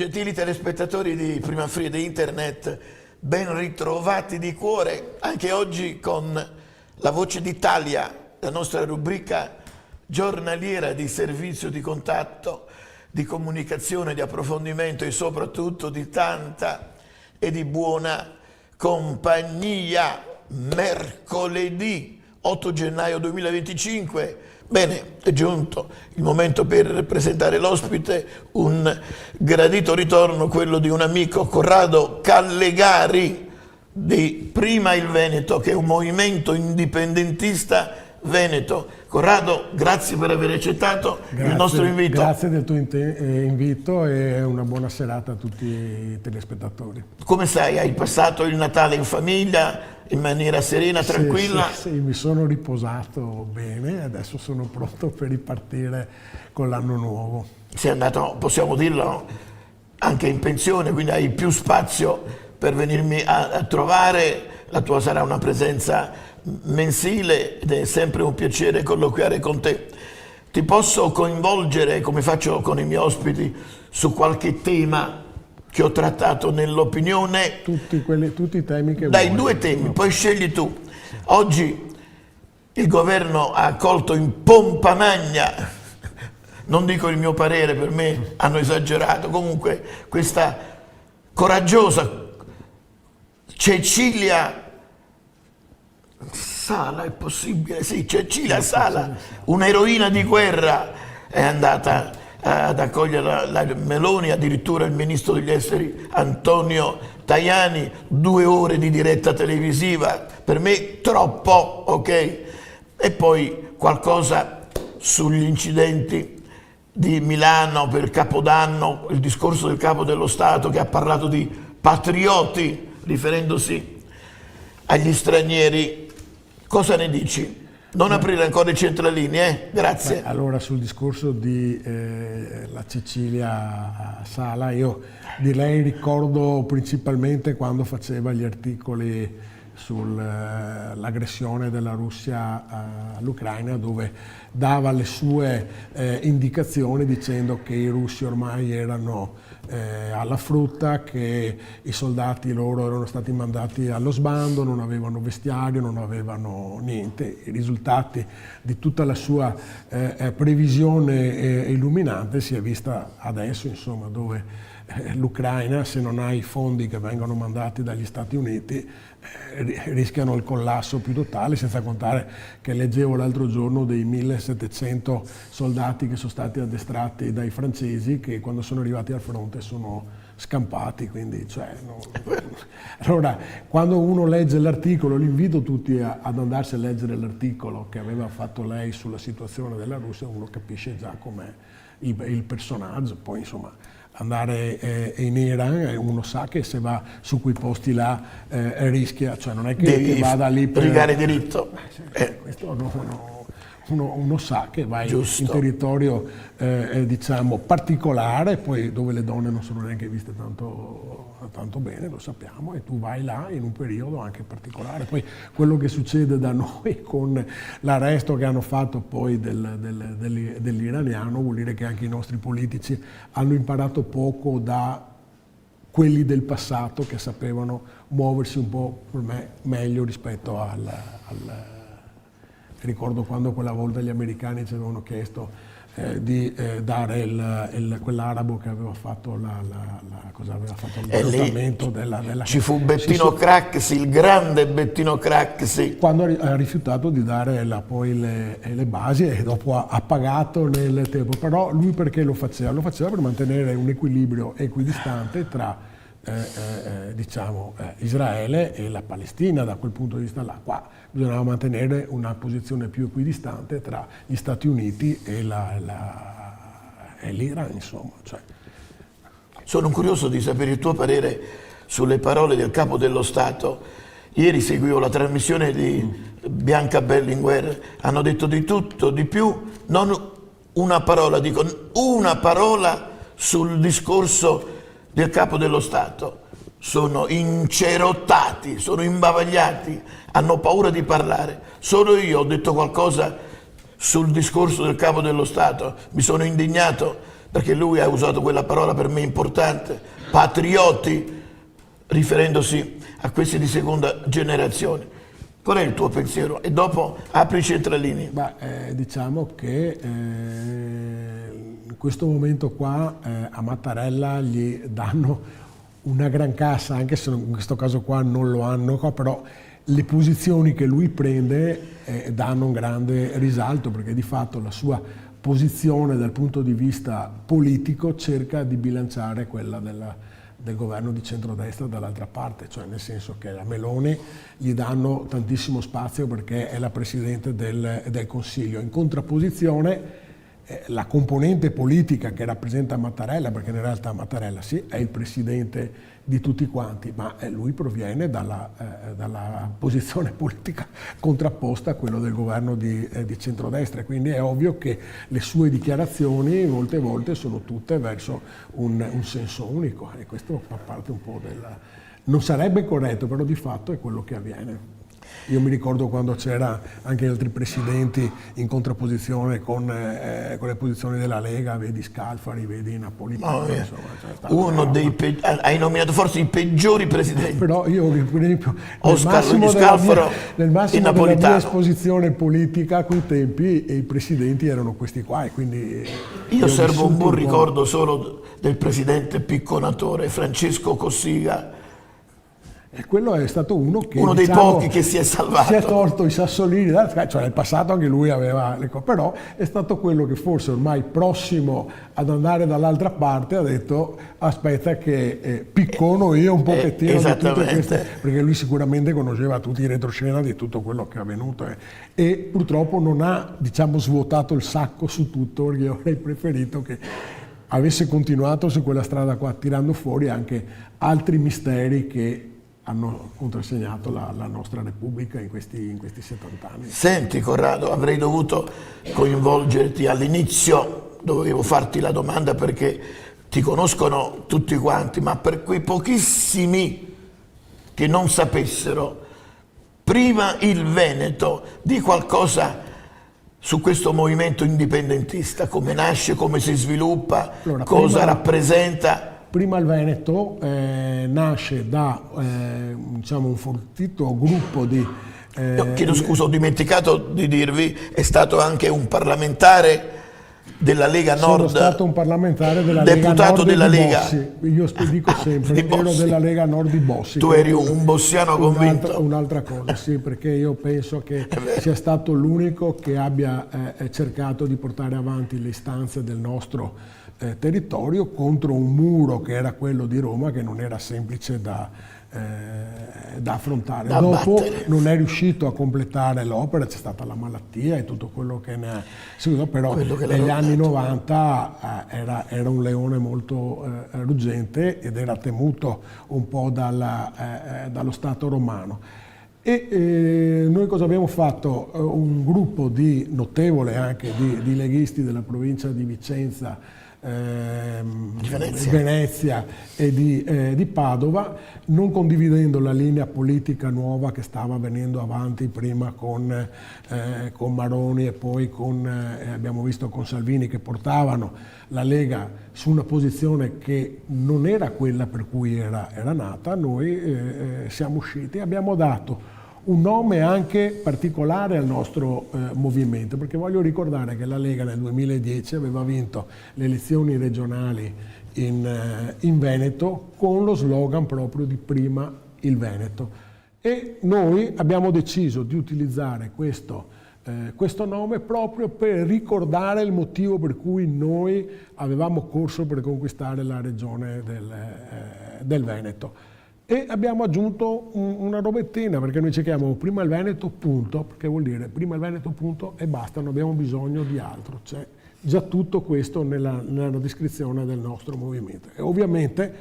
Gentili telespettatori di Prima Free di Internet, ben ritrovati di cuore anche oggi con la Voce d'Italia, la nostra rubrica giornaliera di servizio di contatto, di comunicazione, di approfondimento e soprattutto di tanta e di buona compagnia. Mercoledì 8 gennaio 2025. Bene, è giunto il momento per presentare l'ospite, un gradito ritorno, quello di un amico, Corrado Callegari, di Prima il Veneto, che è un movimento indipendentista veneto. Corrado, grazie per aver accettato il nostro invito. Grazie del tuo invito e una buona serata a tutti i telespettatori. Come stai? Hai passato il Natale in famiglia, in maniera serena, tranquilla? Sì, mi sono riposato bene, adesso sono pronto per ripartire con l'anno nuovo. Sei andato, possiamo dirlo, anche in pensione, quindi hai più spazio per venirmi a trovare. La tua sarà una presenza mensile ed è sempre un piacere colloquiare con te. Ti posso coinvolgere, come faccio con i miei ospiti, su qualche tema che ho trattato nell'opinione? Tutti i temi che Dai, vuoi. due temi, poi scegli tu. Oggi il governo ha accolto in pompa magna, non dico il mio parere, per me hanno esagerato, comunque questa coraggiosa Cecilia Sala, è possibile? Sì, Cecilia Sala, un'eroina di guerra, è andata ad accogliere la Meloni, addirittura il ministro degli esteri Antonio Tajani, 2 ore di diretta televisiva, per me troppo, ok? E poi qualcosa sugli incidenti di Milano per Capodanno, il discorso del Capo dello Stato che ha parlato di patrioti riferendosi agli stranieri. Cosa ne dici? Non aprire ancora i centralini, Grazie. Allora, sul discorso di la Cecilia Sala, io di lei ricordo principalmente quando faceva gli articoli sull'aggressione della Russia all'Ucraina, dove dava le sue indicazioni dicendo che i russi ormai erano alla frutta, che i soldati loro erano stati mandati allo sbando, non avevano vestiario, non avevano niente. I risultati di tutta la sua previsione illuminante si è vista adesso, insomma, dove l'Ucraina, se non ha i fondi che vengono mandati dagli Stati Uniti, rischiano il collasso più totale, senza contare che leggevo l'altro giorno dei 1700 soldati che sono stati addestrati dai francesi, che quando sono arrivati al fronte sono scampati, quindi allora quando uno legge l'articolo, li invito tutti ad andarsi a leggere l'articolo che aveva fatto lei sulla situazione della Russia, uno capisce già com'è il personaggio. Poi insomma andare in Iran, uno sa che se va su quei posti là rischia, cioè non è che vada lì per rigare diritto. Questo uno sa che vai Giusto. in territorio diciamo particolare, poi dove le donne non sono neanche viste tanto bene, lo sappiamo, e tu vai là in un periodo anche particolare. Poi quello che succede da noi con l'arresto che hanno fatto poi dell'iraniano vuol dire che anche i nostri politici hanno imparato poco da quelli del passato che sapevano muoversi un po' per me meglio rispetto ricordo quando quella volta gli americani ci avevano chiesto di dare quell'arabo che aveva fatto cosa aveva fatto il reclutamento della ci fu Bettino Craxi, il grande Bettino Craxi, quando ha rifiutato di dare poi le basi, e dopo ha pagato nel tempo. Però lui perché lo faceva? Lo faceva per mantenere un equilibrio equidistante tra diciamo Israele e la Palestina. Da quel punto di vista là, qua bisognava mantenere una posizione più equidistante tra gli Stati Uniti e l'Iran, insomma. Sono curioso di sapere il tuo parere sulle parole del Capo dello Stato. Ieri seguivo la trasmissione di Bianca Berlinguer, hanno detto di tutto, di più, non una parola, dico una parola sul discorso del Capo dello Stato. Sono incerottati, sono imbavagliati, hanno paura di parlare. Solo io ho detto qualcosa sul discorso del Capo dello Stato, mi sono indignato perché lui ha usato quella parola per me importante, patrioti, riferendosi a questi di seconda generazione. Qual è il tuo pensiero? E dopo apri i centralini. Diciamo che in questo momento qua a Mattarella gli danno una gran cassa, anche se in questo caso qua non lo hanno, però le posizioni che lui prende danno un grande risalto, perché di fatto la sua posizione dal punto di vista politico cerca di bilanciare quella del governo di centrodestra dall'altra parte, cioè nel senso che a Meloni gli danno tantissimo spazio perché è la Presidente del Consiglio, in contrapposizione la componente politica che rappresenta Mattarella, perché in realtà Mattarella sì è il Presidente di tutti quanti, ma lui proviene dalla posizione politica contrapposta a quello del governo di centrodestra, quindi è ovvio che le sue dichiarazioni molte volte sono tutte verso un senso unico, e questo fa parte un po' non sarebbe corretto, però di fatto è quello che avviene. Io mi ricordo quando c'era anche altri presidenti in contrapposizione con le posizioni della Lega, vedi Scalfari, vedi Napolitano. Uno dei hai nominato forse i peggiori presidenti. Però io, per esempio, nel massimo della mia esposizione politica a quei tempi i presidenti erano questi qua, e quindi io servo un buon ricordo solo del presidente picconatore Francesco Cossiga. E quello è stato uno dei pochi che si è salvato. Si è tolto i sassolini, cioè nel passato anche lui aveva le cose, però è stato quello che forse ormai prossimo ad andare dall'altra parte ha detto aspetta che piccono io un pochettino di tutte queste, perché lui sicuramente conosceva tutti i retroscena di tutto quello che è avvenuto e purtroppo non ha, diciamo, svuotato il sacco su tutto, perché io avrei preferito che avesse continuato su quella strada qua, tirando fuori anche altri misteri che hanno contrassegnato la nostra Repubblica in questi 70 anni. Senti Corrado, avrei dovuto coinvolgerti all'inizio, dovevo farti la domanda perché ti conoscono tutti quanti, ma per quei pochissimi che non sapessero, prima il Veneto, di qualcosa su questo movimento indipendentista, come nasce, come si sviluppa, cosa rappresenta. Prima il Veneto nasce da diciamo un fortito gruppo di... chiedo scusa, ho dimenticato di dirvi, è stato anche un parlamentare della Lega Nord. Sono stato un parlamentare della deputato Lega Nord della Lega. Bossi. Io dico sempre, ero della Lega Nord di Bossi. Tu eri un bossiano convinto. Un'altra cosa, sì, perché io penso che sia stato l'unico che abbia cercato di portare avanti le istanze del nostro territorio contro un muro che era quello di Roma, che non era semplice da affrontare. Dopo non è riuscito a completare l'opera, c'è stata la malattia e tutto quello che ne è seguito, però negli anni 90 era un leone molto ruggente ed era temuto un po' dallo Stato romano. E noi cosa abbiamo fatto? Un gruppo notevole anche di leghisti della provincia di Vicenza, di Venezia e di Padova, non condividendo la linea politica nuova che stava venendo avanti prima con Maroni e poi abbiamo visto con Salvini, che portavano la Lega su una posizione che non era quella per cui era nata. Noi siamo usciti e abbiamo dato un nome anche particolare al nostro movimento, perché voglio ricordare che la Lega nel 2010 aveva vinto le elezioni regionali in Veneto con lo slogan proprio di Prima il Veneto, e noi abbiamo deciso di utilizzare questo nome proprio per ricordare il motivo per cui noi avevamo corso per conquistare la regione del Veneto. E abbiamo aggiunto una robettina, perché noi ci chiamiamo Prima il Veneto, punto, perché vuol dire Prima il Veneto, punto, e basta, non abbiamo bisogno di altro. C'è già tutto questo nella descrizione del nostro movimento. E ovviamente,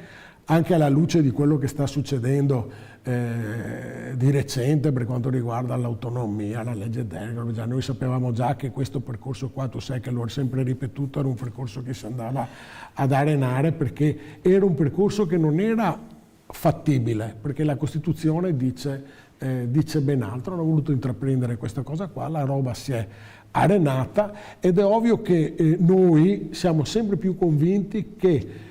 anche alla luce di quello che sta succedendo di recente per quanto riguarda l'autonomia, la legge delega, noi sapevamo già che questo percorso qua, tu sai che l'ho sempre ripetuto, era un percorso che si andava ad arenare, perché era un percorso che non era fattibile, perché la Costituzione dice ben altro. Hanno voluto intraprendere questa cosa qua, la roba si è arenata, ed è ovvio che noi siamo sempre più convinti che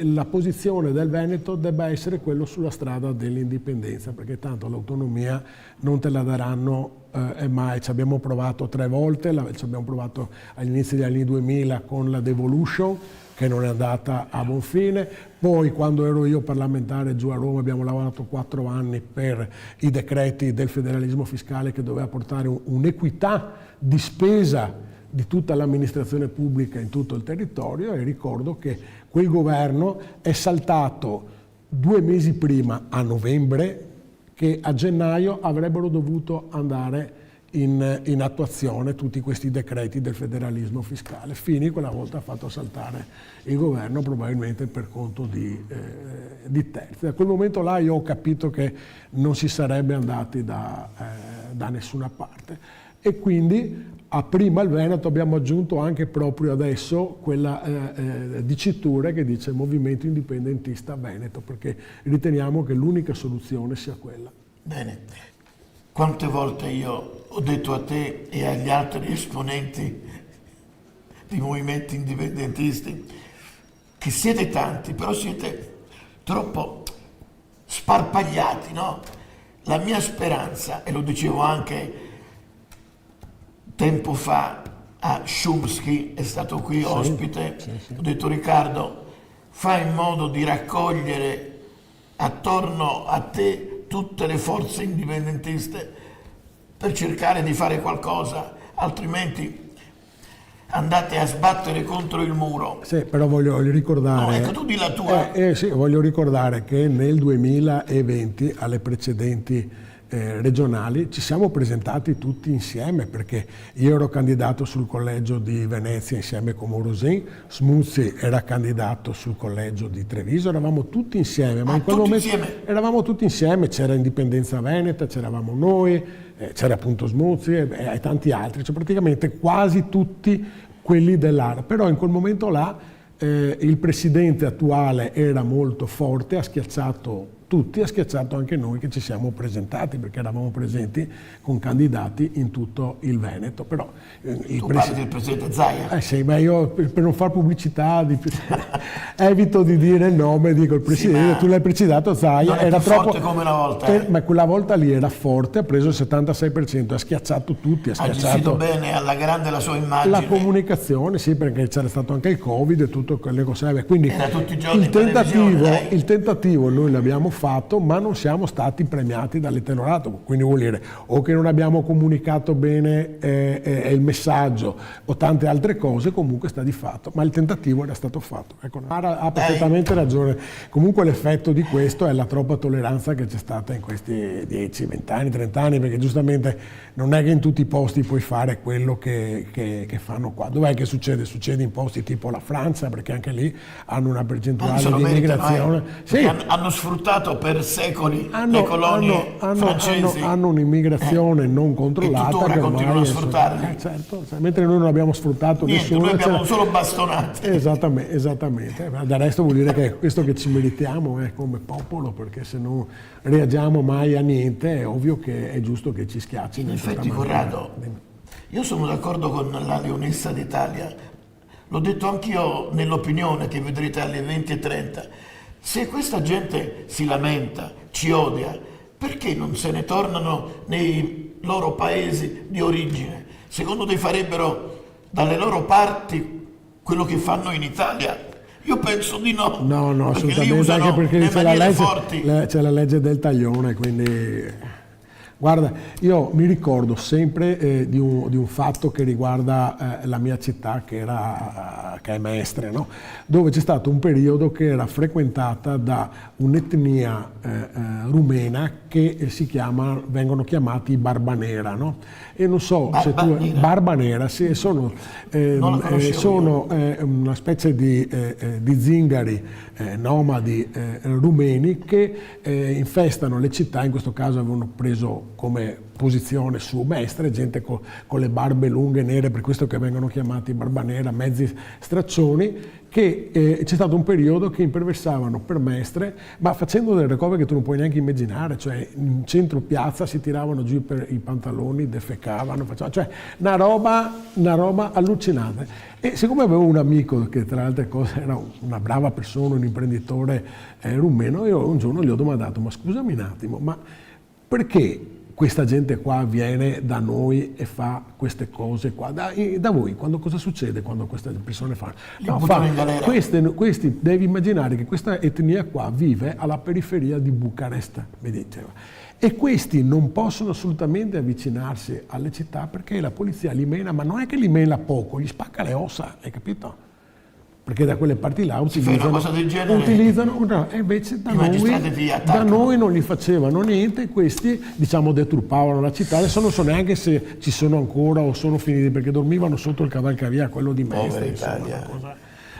la posizione del Veneto debba essere quello sulla strada dell'indipendenza, perché tanto l'autonomia non te la daranno mai. Ci abbiamo provato 3 volte, ci abbiamo provato agli inizi degli anni 2000 con la devolution, che non è andata a buon fine. Poi, quando ero io parlamentare giù a Roma, abbiamo lavorato 4 anni per i decreti del federalismo fiscale, che doveva portare un'equità di spesa di tutta l'amministrazione pubblica in tutto il territorio, e ricordo che quel governo è saltato 2 mesi prima, a novembre, che a gennaio avrebbero dovuto andare in attuazione tutti questi decreti del federalismo fiscale. Fini quella volta ha fatto saltare il governo, probabilmente per conto di terzi. Da quel momento là io ho capito che non si sarebbe andati da nessuna parte, e quindi a prima il Veneto abbiamo aggiunto anche proprio adesso quella dicitura che dice Movimento Indipendentista Veneto, perché riteniamo che l'unica soluzione sia quella. Bene, quante volte io ho detto a te e agli altri esponenti di movimenti indipendentisti che siete tanti, però siete troppo sparpagliati, no? La mia speranza, e lo dicevo anche tempo fa a Chomsky, è stato qui ospite, ho detto Riccardo, fai in modo di raccogliere attorno a te tutte le forze indipendentiste per cercare di fare qualcosa, altrimenti andate a sbattere contro il muro. Sì, però voglio ricordare... No, ecco, tu di la tua... sì, voglio ricordare che nel 2020, alle precedenti regionali, ci siamo presentati tutti insieme, perché io ero candidato sul collegio di Venezia insieme con Morosin, Smuzzi era candidato sul collegio di Treviso, eravamo tutti insieme, ma in quel momento eravamo tutti insieme, c'era Indipendenza Veneta, c'eravamo noi, c'era appunto Smuzzi e tanti altri, cioè praticamente quasi tutti quelli dell'area, però in quel momento là il presidente attuale era molto forte, ha schiacciato tutti, ha schiacciato anche noi che ci siamo presentati, perché eravamo presenti con candidati in tutto il Veneto. Però tu parli del presidente Zaia? Sì, ma io per non far pubblicità evito di dire il nome, dico il presidente, sì, tu l'hai presidato Zaia, non è era più troppo forte come una volta. Ma quella volta lì era forte, ha preso il 76%, ha schiacciato tutti, ha gestito bene alla grande la sua immagine. La comunicazione, sì, perché c'era stato anche il Covid e tutto quelle cose. Quindi era tutti i giorni il tentativo noi l'abbiamo fatto, ma non siamo stati premiati dall'elettorato, quindi vuol dire o che non abbiamo comunicato bene il messaggio o tante altre cose, comunque sta di fatto, ma il tentativo era stato fatto. Ecco, Mara ha perfettamente ragione. Comunque l'effetto di questo è la troppa tolleranza che c'è stata in questi 10, 20 anni, 30 anni, perché giustamente non è che in tutti i posti puoi fare quello che fanno qua. Dov'è che succede? Succede in posti tipo la Francia, perché anche lì hanno una percentuale di immigrazione. Sì. Hanno sfruttato per secoli le colonie francesi. Hanno un'immigrazione non controllata. E tuttora continuano a sfruttarli. Certo, mentre noi non abbiamo sfruttato nessuno. Noi abbiamo solo bastonati. Esattamente. Del resto vuol dire che questo che ci meritiamo è come popolo, perché se non reagiamo mai a niente è ovvio che è giusto che ci schiaccino. In effetti, Corrado, io sono d'accordo con la Leonessa d'Italia, l'ho detto anch'io nell'opinione che vedrete alle 20:30. Se questa gente si lamenta, ci odia, perché non se ne tornano nei loro paesi di origine? Secondo te farebbero dalle loro parti quello che fanno in Italia? Io penso di no. No, assolutamente, anche perché c'è la legge del taglione, quindi... Guarda, io mi ricordo sempre di un fatto che riguarda la mia città, che è Mestre, no? Dove c'è stato un periodo che era frequentata da un'etnia rumena che vengono chiamati Barbanera, no? E non so se tu... Barbanera, sì, sono una specie di zingari nomadi rumeni che infestano le città. In questo caso avevano preso come posizione su Mestre, gente con le barbe lunghe nere, per questo che vengono chiamati barba nera, mezzi straccioni, che c'è stato un periodo che imperversavano per Mestre, ma facendo delle cose che tu non puoi neanche immaginare, cioè in centro piazza si tiravano giù per i pantaloni, defecavano, cioè una roba allucinante. E siccome avevo un amico che tra le altre cose era una brava persona, un imprenditore rumeno, io un giorno gli ho domandato: ma scusami un attimo, ma perché questa gente qua viene da noi e fa queste cose qua? Da voi, cosa succede quando queste persone fanno? No, questi, devi immaginare che questa etnia qua vive alla periferia di Bucarest, mi diceva. E questi non possono assolutamente avvicinarsi alle città perché la polizia li mena, ma non è che li mena poco, gli spacca le ossa, hai capito? Perché da quelle parti là utilizzano e invece da noi non gli facevano niente, questi deturpavano la città. Adesso non so neanche se ci sono ancora o sono finiti, perché dormivano sotto il cavalcavia, quello di Mestre.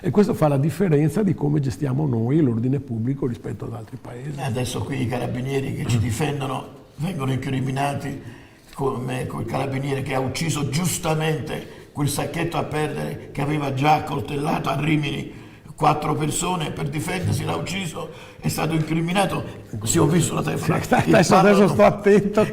E questo fa la differenza di come gestiamo noi l'ordine pubblico rispetto ad altri paesi. Adesso qui i carabinieri che ci difendono vengono incriminati come quel carabiniere che ha ucciso giustamente quel sacchetto a perdere che aveva già accoltellato a Rimini 4 persone, per difendersi l'ha ucciso, è stato incriminato. Sì, ho visto la telefonata. Adesso sto attento.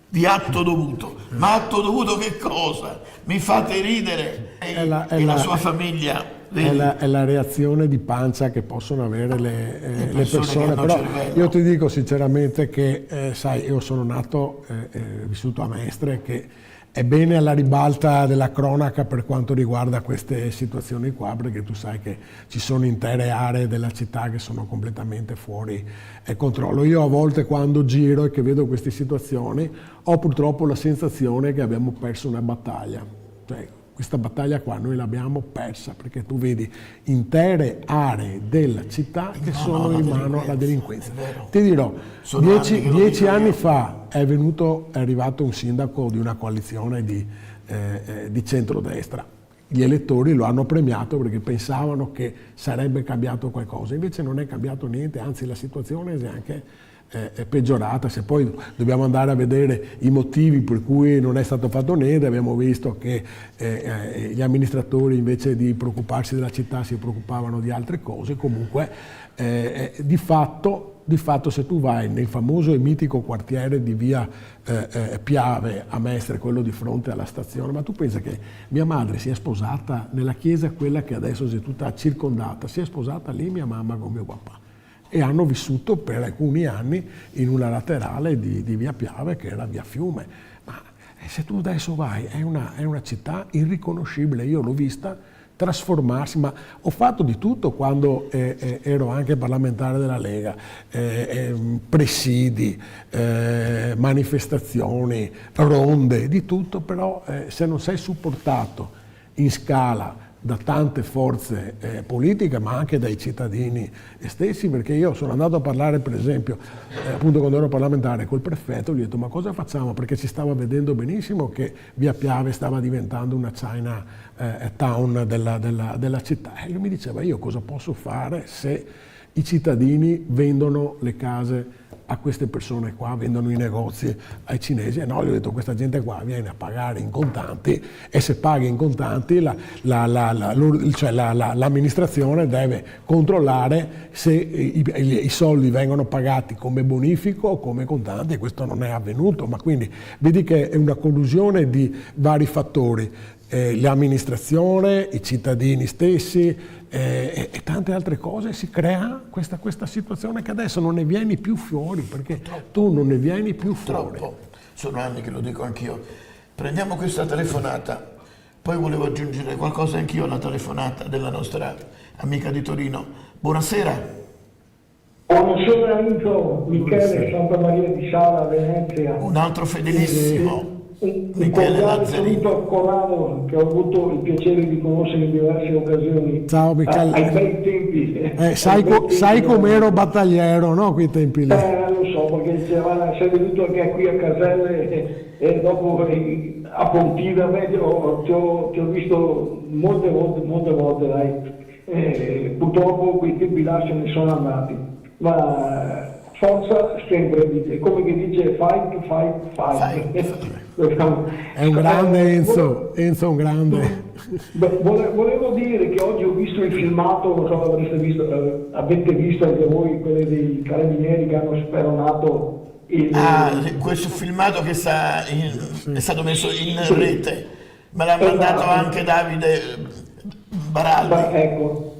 Di atto dovuto. Ma atto dovuto che cosa? Mi fate ridere. E la sua famiglia. È la reazione di pancia che possono avere le persone. Però cervello. Io ti dico sinceramente che, sai, io sono nato vissuto a Mestre, che è bene alla ribalta della cronaca per quanto riguarda queste situazioni qua, perché tu sai che ci sono intere aree della città che sono completamente fuori controllo. Io a volte, quando giro e che vedo queste situazioni, ho purtroppo la sensazione che abbiamo perso una battaglia. Cioè, questa battaglia qua noi l'abbiamo persa, perché tu vedi intere aree della città che sono in mano alla delinquenza. Ti dirò, 10 anni fa è arrivato un sindaco di una coalizione di centrodestra. Gli elettori lo hanno premiato perché pensavano che sarebbe cambiato qualcosa, invece non è cambiato niente, anzi la situazione è anche è peggiorata. Se poi dobbiamo andare a vedere i motivi per cui non è stato fatto niente, abbiamo visto che gli amministratori, invece di preoccuparsi della città, si preoccupavano di altre cose. Comunque di fatto se tu vai nel famoso e mitico quartiere di via Piave a Mestre, quello di fronte alla stazione, ma tu pensa che mia madre si è sposata nella chiesa, quella che adesso è tutta circondata, si è sposata lì mia mamma con mio papà, e hanno vissuto per alcuni anni in una laterale di via Piave, che era via Fiume. Ma se tu adesso vai, è una città irriconoscibile. Io l'ho vista trasformarsi, ma ho fatto di tutto quando ero anche parlamentare della Lega, presidi, manifestazioni, ronde, di tutto, però se non sei supportato in scala da tante forze politiche, ma anche dai cittadini stessi, perché io sono andato a parlare, per esempio, appunto quando ero parlamentare, col prefetto, gli ho detto: ma cosa facciamo? Perché si stava vedendo benissimo che via Piave stava diventando una China town della città. E lui mi diceva: io cosa posso fare se i cittadini vendono le case a queste persone qua, vendono i negozi ai cinesi? E no, gli ho detto: questa gente qua viene a pagare in contanti, e se paghi in contanti l'amministrazione deve controllare se i soldi vengono pagati come bonifico o come contanti, e questo non è avvenuto. Ma quindi vedi che è una collusione di vari fattori, l'amministrazione, i cittadini stessi, e tante altre cose. Si crea questa situazione che adesso non ne vieni più fuori, perché tu non ne vieni più fuori. Sono anni che lo dico anch'io. Prendiamo questa telefonata, poi volevo aggiungere qualcosa anch'io alla telefonata della nostra amica di Torino. Buonasera. Buonasera amico, Michele, Santa Maria di Sala, Venezia. Un altro fedelissimo. Un cordiale saluto a Corrado, che ho avuto il piacere di conoscere in diverse occasioni. Ciao Michele. Ai bei tempi. Sai com'ero battagliero, no? Quei tempi lì. Lo so, perché sei venuto anche qui a Caselle e dopo a Pontina, ti ho visto molte volte, dai. Purtroppo quei tempi là se ne sono andati. Ma forza sempre, come che dice fight. È un grande Enzo è un grande. Volevo dire che oggi ho visto il filmato, non so se avete visto anche voi, quelli dei carabinieri che hanno speronato questo filmato che è stato messo in rete, me l'ha mandato anche Davide Baraldi. Ecco.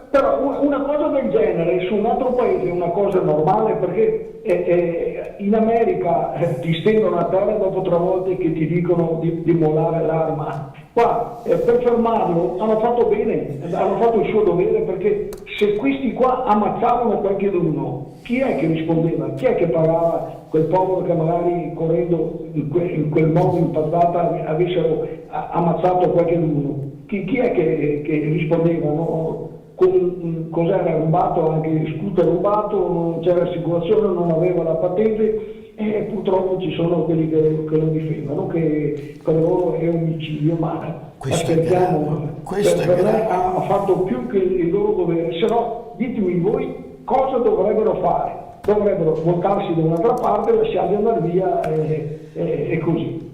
Però una cosa del genere su un altro paese è una cosa normale, perché in America ti stendono a terra dopo 3 volte che ti dicono di mollare l'arma. Qua per fermarlo hanno fatto bene, hanno fatto il suo dovere, perché se questi qua ammazzavano qualcheduno, chi è che rispondeva? Chi è che pagava quel povero che magari correndo in quel modo impazzata avessero ammazzato qualcheduno? Chi è che rispondeva? No? Cos'era rubato, anche scooter rubato, non c'era assicurazione, non aveva la patente, e purtroppo ci sono quelli che lo difendono, che per loro è omicidio, ma aspettiamo, per me ha fatto più che il loro dovere. Se no, ditemi voi cosa dovrebbero fare. Dovrebbero voltarsi da un'altra parte, lasciarli andare via e così.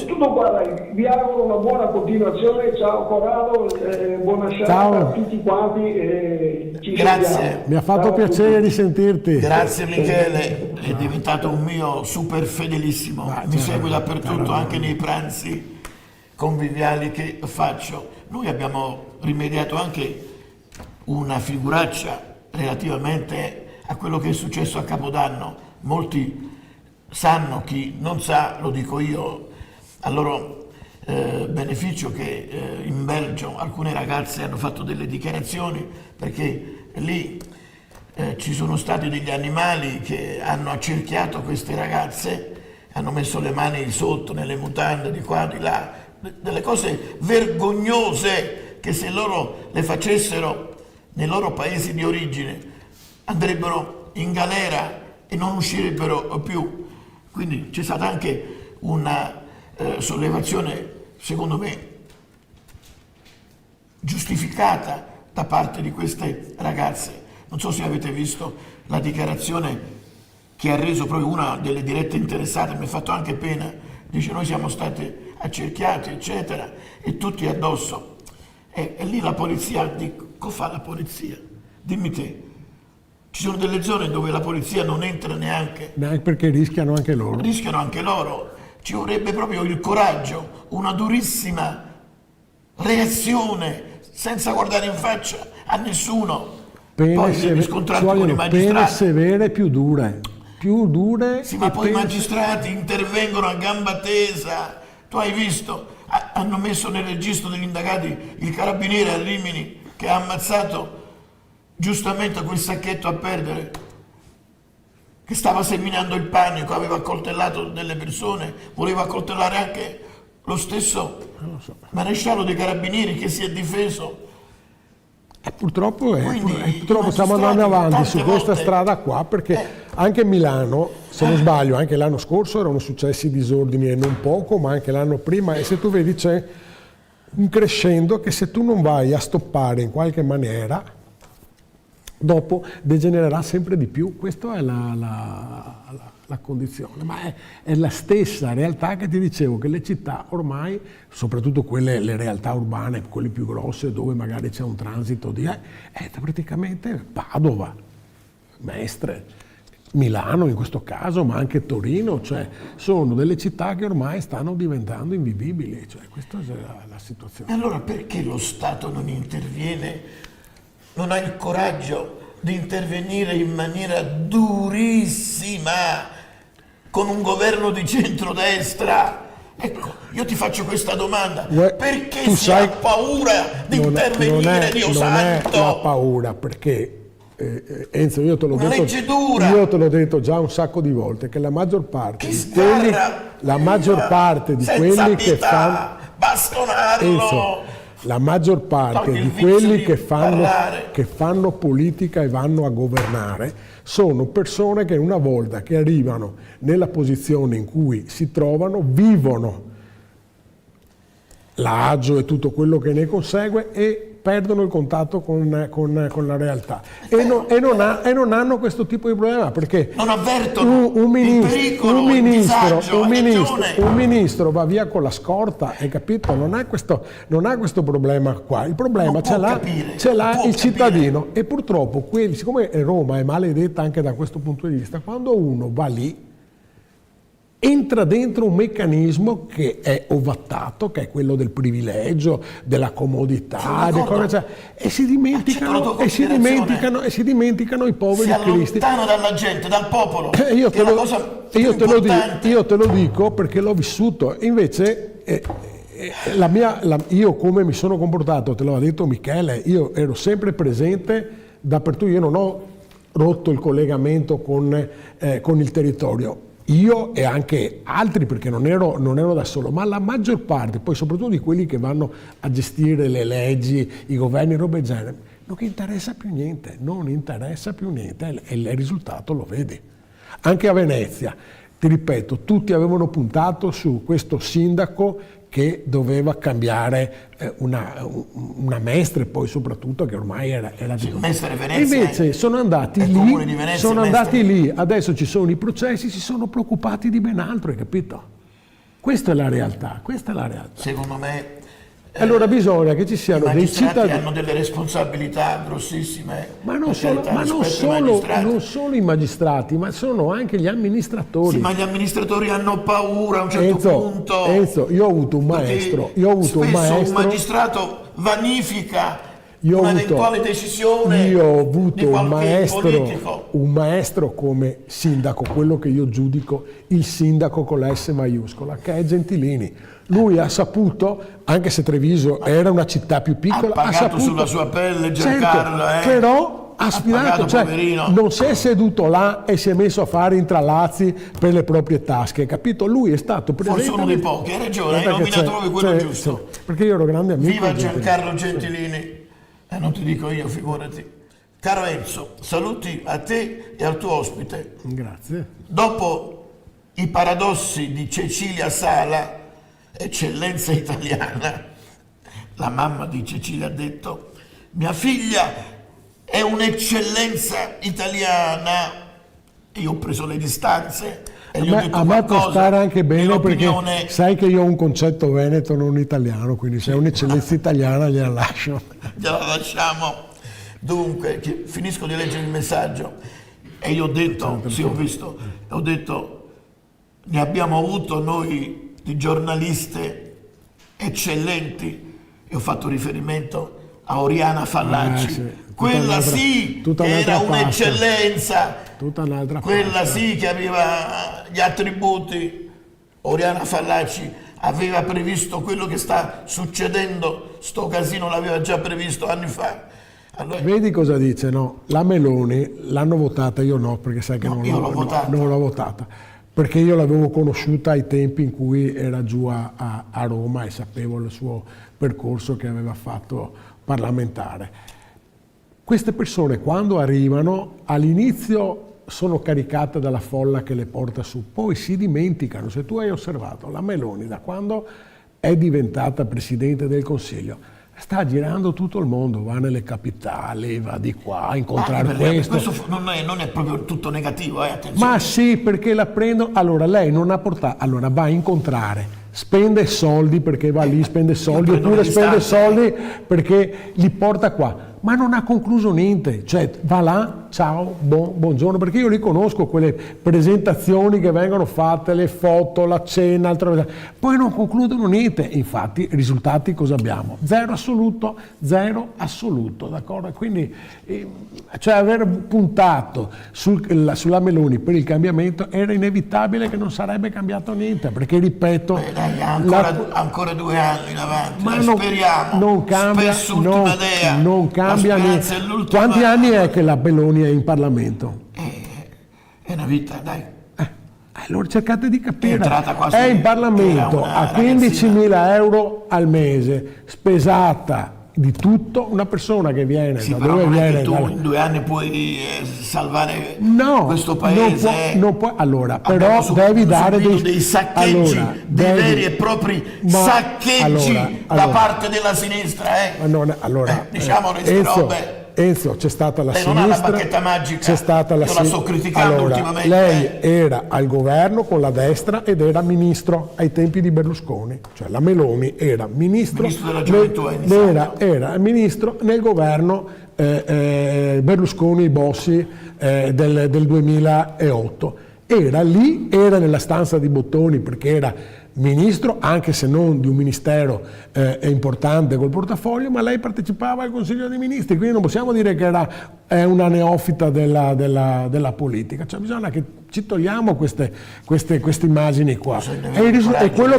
Tutto qua, dai. Vi auguro una buona continuazione. Ciao Corrado, buona serata a tutti quanti. Grazie. Sentiamo. Mi ha fatto piacere risentirti. Grazie Michele, è diventato un mio super fedelissimo. Mi segue dappertutto, anche nei pranzi conviviali che faccio. Noi abbiamo rimediato anche una figuraccia relativamente a quello che è successo a Capodanno. Molti sanno, chi non sa, lo dico io, a loro beneficio, che in Belgio alcune ragazze hanno fatto delle dichiarazioni, perché lì ci sono stati degli animali che hanno accerchiato queste ragazze, hanno messo le mani sotto nelle mutande, di qua, di là, delle cose vergognose che se loro le facessero nei loro paesi di origine andrebbero in galera e non uscirebbero più. Quindi c'è stata anche una sollevazione, secondo me, giustificata da parte di queste ragazze. Non so se avete visto la dichiarazione che ha reso proprio una delle dirette interessate, mi ha fatto anche pena, dice: noi siamo stati accerchiati, eccetera, e tutti addosso. E lì la polizia, cosa fa la polizia? Dimmi te. Ci sono delle zone dove la polizia non entra neanche. Neanche perché rischiano anche loro. Rischiano anche loro. Ci vorrebbe proprio il coraggio, una durissima reazione, senza guardare in faccia a nessuno. Poi devi scontrarti con i magistrati. Pene severe più dure. Più dure. Sì, ma poi i magistrati intervengono a gamba tesa. Tu hai visto, hanno messo nel registro degli indagati il carabiniere a Rimini che ha ammazzato giustamente quel sacchetto a perdere, che stava seminando il panico, aveva accoltellato delle persone, voleva accoltellare anche lo stesso maresciallo dei carabinieri che si è difeso. Purtroppo stiamo andando avanti su questa strada qua, perché anche Milano, se non sbaglio, anche l'anno scorso erano successi disordini, e non poco, ma anche l'anno prima, e se tu vedi c'è un crescendo che, se tu non vai a stoppare in qualche maniera, dopo degenererà sempre di più. Questa è la condizione, ma è la stessa realtà che ti dicevo, che le città ormai, soprattutto quelle, le realtà urbane, quelle più grosse, dove magari c'è un transito è praticamente Padova, Mestre, Milano in questo caso, ma anche Torino, cioè sono delle città che ormai stanno diventando invivibili, cioè questa è la situazione. E allora perché lo Stato non interviene? Non ha il coraggio di intervenire in maniera durissima con un governo di centrodestra? Ecco, io ti faccio questa domanda: perché si ha paura di intervenire, Dio santo? Non è la paura, perché Enzo, io te l'ho una detto, legge dura. Io te l'ho detto già un sacco di volte, che la maggior parte di quelli, che fanno bastonarlo. Enzo, la maggior parte di quelli che fanno politica e vanno a governare sono persone che, una volta che arrivano nella posizione in cui si trovano, vivono l'agio e tutto quello che ne consegue, e perdono il contatto con la realtà e non hanno questo tipo di problema, perché non avvertono il pericolo, il disagio, un ministro va via con la scorta, hai capito? Non ha questo problema qua, il problema ce l'ha il cittadino, e purtroppo siccome Roma è maledetta anche da questo punto di vista, quando uno va lì entra dentro un meccanismo che è ovattato, che è quello del privilegio, della comodità, e si dimenticano i poveri cristi. Si allontano dalla gente, dal popolo. Io te lo dico perché l'ho vissuto. Invece io come mi sono comportato, te l'ha detto Michele, ero sempre presente dappertutto, io non ho rotto il collegamento con il territorio. Io e anche altri, perché non ero da solo, ma la maggior parte, poi soprattutto di quelli che vanno a gestire le leggi, i governi, roba del genere, non interessa più niente, e il risultato lo vedi. Anche a Venezia, ti ripeto, tutti avevano puntato su questo sindaco che doveva cambiare una Mestre, poi soprattutto, che ormai era di Mestre Venezia. Invece sono andati lì, adesso ci sono i processi, si sono preoccupati di ben altro, hai capito? Questa è la realtà. Secondo me allora bisogna che ci siano dei cittadini. Hanno delle responsabilità grossissime. Ma non solo i magistrati, ma sono anche gli amministratori. Sì, ma gli amministratori hanno paura a un certo punto. Enzo, io ho avuto un maestro. Un magistrato vanifica un'eventuale decisione. Io ho avuto politico. un maestro come sindaco, quello che io giudico il sindaco con la S maiuscola, che è Gentilini. Lui ha saputo, anche se Treviso era una città più piccola, ha pagato sulla sua pelle Giancarlo, però ha sfidato, non si è seduto là e si è messo a fare intrallazzi per le proprie tasche, capito? Lui è stato presente. Forse uno dei pochi, hai ragione, hai nominato proprio quello giusto. Perché io ero grande amico. Viva Giancarlo Gentilini, non ti dico io, figurati. Caro Enzo, saluti a te e al tuo ospite. Grazie. Dopo i paradossi di Cecilia Sala, eccellenza italiana, la mamma di Cecilia ha detto: mia figlia è un'eccellenza italiana. Io ho preso le distanze e gli ho detto a me può stare anche bene, perché sai che io ho un concetto veneto, non italiano, quindi se è un'eccellenza italiana gliela lascio. Gliela lasciamo. Dunque, finisco di leggere il messaggio e io ho detto, ho detto, ne abbiamo avuto noi di giornaliste eccellenti, e ho fatto riferimento a Oriana Fallaci. Quella sì era un'eccellenza, quella sì che aveva gli attributi. Oriana Fallaci aveva previsto quello che sta succedendo, sto casino l'aveva già previsto anni fa. Allora, vedi cosa dice, no? La Meloni l'hanno votata, io no, perché sai che non l'ho votata. Perché io l'avevo conosciuta ai tempi in cui era giù a Roma e sapevo il suo percorso che aveva fatto parlamentare. Queste persone quando arrivano all'inizio sono caricate dalla folla che le porta su, poi si dimenticano. Se tu hai osservato, la Meloni da quando è diventata Presidente del Consiglio sta girando tutto il mondo, va nelle capitali, va di qua a incontrare questo. Questo non è proprio tutto negativo, attenzione. Ma sì, perché la prendo. Allora lei non ha portato, allora va a incontrare, spende soldi perché va lì, spende soldi, oppure spende soldi perché li porta qua, ma non ha concluso niente, cioè va là, ciao, buongiorno, perché io li conosco quelle presentazioni che vengono fatte, le foto, la cena, altra cosa, poi non concludono niente. Infatti risultati cosa abbiamo? Zero assoluto, d'accordo? Quindi cioè aver puntato sulla Meloni per il cambiamento era inevitabile che non sarebbe cambiato niente, perché ripeto, ancora 2 anni in avanti, ma speriamo, non cambia, non cambia niente. Quanti anni è che la Meloni è in Parlamento? È una vita, dai. Allora cercate di capire, quasi è in Parlamento a 15.000 euro al mese, spesata di tutto. Una persona che viene Sì, da però dove non è viene che tu in 2 anni puoi salvare no, questo paese. non può, allora, Abbiamo però devi dare dei saccheggi, allora, dei veri e propri saccheggi da parte della sinistra. Diciamo queste robe. Enzo, c'è stata la lei sinistra, non ha la bacchetta magica, c'è stata io la sto criticando ultimamente. Lei era al governo con la destra ed era ministro ai tempi di Berlusconi, cioè la Meloni era ministro della gioventù, era ministro nel governo Berlusconi-Bossi del 2008. Era lì, era nella stanza di bottoni perché era ministro, anche se non di un ministero importante col portafoglio, ma lei partecipava al Consiglio dei Ministri, quindi non possiamo dire che è una neofita della politica, cioè bisogna che ci togliamo queste immagini qua. E quello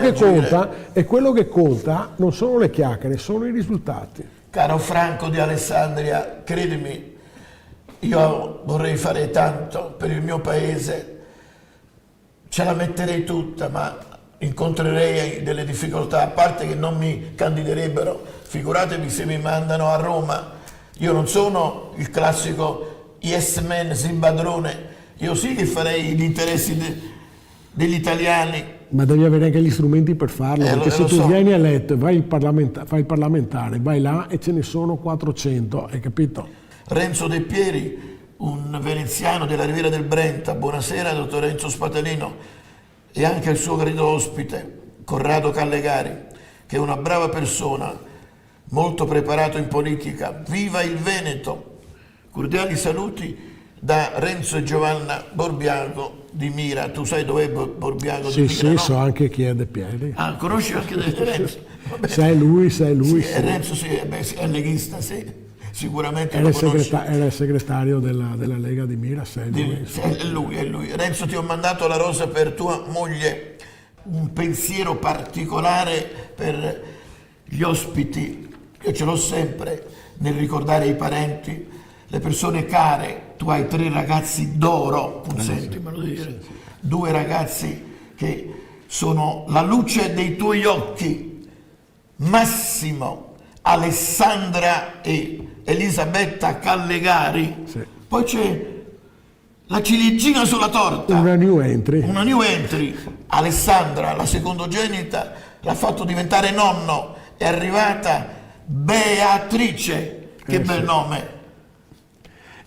che conta non sono le chiacchiere, sono i risultati. Caro Franco di Alessandria, credimi, io vorrei fare tanto per il mio paese, ce la metterei tutta, ma incontrerei delle difficoltà, a parte che non mi candiderebbero, figuratevi se mi mandano a Roma. Io non sono il classico yes man zimbadrone, io sì che farei gli interessi degli italiani. Ma devi avere anche gli strumenti per farlo, perché se tu vieni eletto e fai il parlamentare, vai là e ce ne sono 400, hai capito? Renzo De Pieri, un veneziano della Riviera del Brenta, buonasera dottor Renzo Spatalino, e anche il suo querido ospite, Corrado Callegari, che è una brava persona, molto preparato in politica. Viva il Veneto! Cordiali saluti da Renzo e Giovanna Borbiago di Mira. Tu sai dov'è Borbiago di Mira? Sì, no? So anche chi è De Pieri. Ah, conosci anche Renzo? Sei lui. Sì, Renzo sì, è leghista, sì. Sicuramente era il segretario della Lega di Mira, è lui. Renzo, ti ho mandato la rosa per tua moglie, un pensiero particolare per gli ospiti, io ce l'ho sempre nel ricordare i parenti, le persone care. Tu hai 3 ragazzi d'oro, consentimelo di dire, 2 ragazzi che sono la luce dei tuoi occhi, Massimo, Alessandra e Elisabetta Callegari, sì. Poi c'è la ciliegina sulla torta, una new entry, Alessandra, la secondogenita, l'ha fatto diventare nonno, è arrivata Beatrice, che bel nome,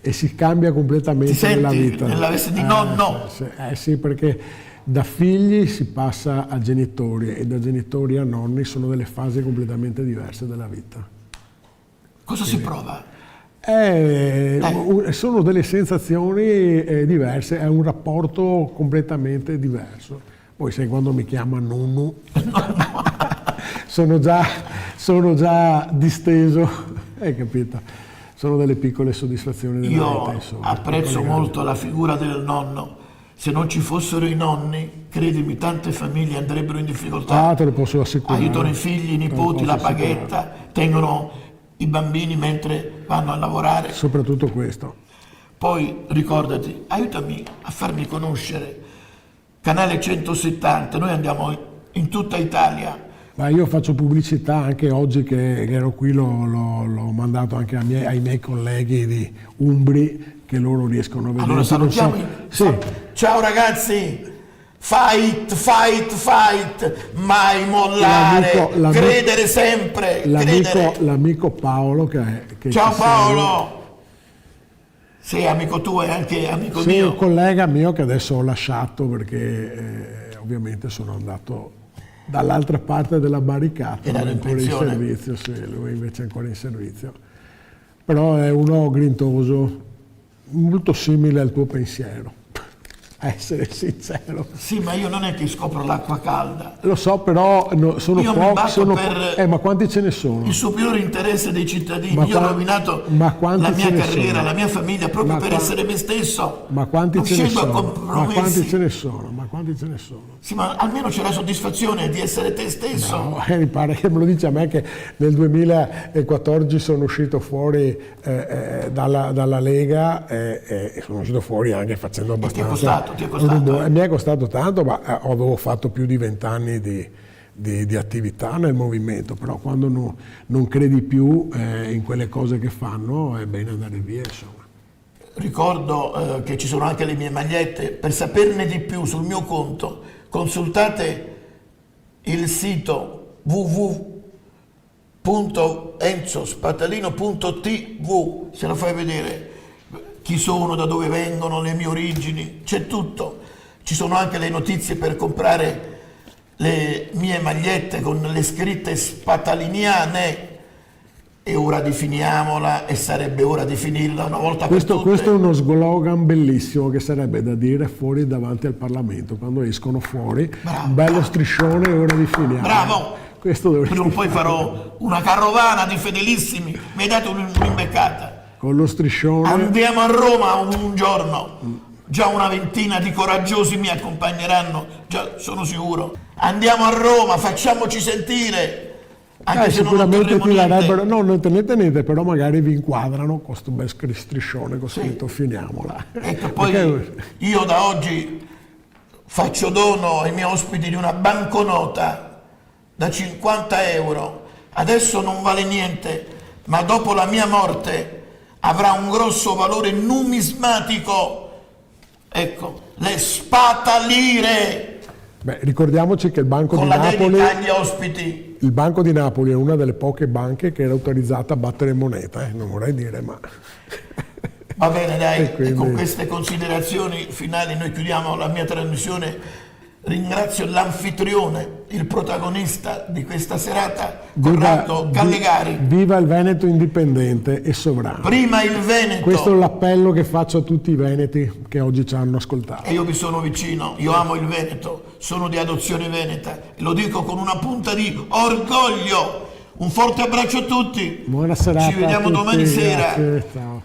e si cambia completamente nella vita, nella veste di nonno. Sì, perché da figli si passa a genitori e da genitori a nonni, sono delle fasi completamente diverse della vita. Cosa si prova? Sono delle sensazioni diverse, è un rapporto completamente diverso. Poi sai, quando mi chiama nonno, sono già disteso, hai capito? Sono delle piccole soddisfazioni della vita. Io apprezzo molto la figura del nonno. Se non ci fossero i nonni, credimi, tante famiglie andrebbero in difficoltà. Te lo posso assicurare. Aiutano i figli, i nipoti, la paghetta, tengono i bambini mentre vanno a lavorare. Soprattutto questo. Poi ricordati, aiutami a farmi conoscere Canale 170, noi andiamo in tutta Italia. Ma io faccio pubblicità anche oggi che ero qui, l'ho mandato anche ai miei colleghi di Umbri, che loro riescono a vedere. Allora salutiamo. Sì. Ciao ragazzi, fight, mai mollare, credere sempre. L'amico Paolo che ciao Paolo! Sei amico tuo e anche amico mio. Sì, un collega mio che adesso ho lasciato perché ovviamente sono andato dall'altra parte della barricata, era ancora in servizio, sì, lui invece è ancora in servizio. Però è uno grintoso, molto simile al tuo pensiero, a essere sincero. Sì, ma io non è che scopro l'acqua calda. Lo so, però sono pochi. Ma quanti ce ne sono? Il superiore interesse dei cittadini. Io ho rovinato la mia carriera, la mia famiglia, proprio per essere me stesso. Ma quanti ce ne sono? Ma quanti ce ne sono? Sì, ma almeno c'è la soddisfazione di essere te stesso. No, mi pare che me lo dice a me che nel 2014 sono uscito fuori dalla Lega e sono uscito fuori anche facendo abbastanza. Ti è costato? Mi è costato tanto, ma avevo fatto più di 20 anni di attività nel movimento, però quando non credi più in quelle cose che fanno è bene andare via, insomma. Ricordo che ci sono anche le mie magliette. Per saperne di più sul mio conto consultate il sito www.enzospatalino.tv, se lo fai vedere chi sono, da dove vengono, le mie origini, c'è tutto. Ci sono anche le notizie per comprare le mie magliette con le scritte spataliniane. È ora di finiamola, e sarebbe ora di finirla una volta per tutte. Questo è uno slogan bellissimo che sarebbe da dire fuori davanti al Parlamento, quando escono fuori, Bravo, un bello bravo. striscione, è ora di finire. Bravo! Questo dovresti Prima o poi fare. farò una carovana di fedelissimi, mi hai dato un'imbeccata. Con lo striscione. Andiamo a Roma un giorno, già una ventina di coraggiosi mi accompagneranno, già sono sicuro. Andiamo a Roma, facciamoci sentire. Anche se non Sicuramente otterremo ti darebbero, niente. no, non tenete niente, però magari vi inquadrano con questo bel striscione con scritto finiamola. Ecco, poi Perché- io da oggi faccio dono ai miei ospiti di una banconota da 50 euro. Adesso non vale niente, ma dopo la mia morte avrà un grosso valore numismatico. Ecco, le spatalire Beh, ricordiamoci che il Banco con di la Napoli, dedica agli ospiti. il Banco di Napoli è una delle poche banche che era autorizzata a battere moneta, non vorrei dire, ma Va bene, dai, E quindi- e con queste considerazioni finali noi chiudiamo la mia trasmissione. Ringrazio l'anfitrione, il protagonista di questa serata, Corrado Gallegari. viva il Veneto indipendente e sovrano. Prima il Veneto, Questo è l'appello che faccio a tutti i veneti che oggi ci hanno ascoltato. e io vi sono vicino, io amo il Veneto, sono di adozione veneta, e lo dico con una punta di orgoglio. Un forte abbraccio a tutti. Buona serata Ci vediamo a tutti, domani sera. grazie, ciao.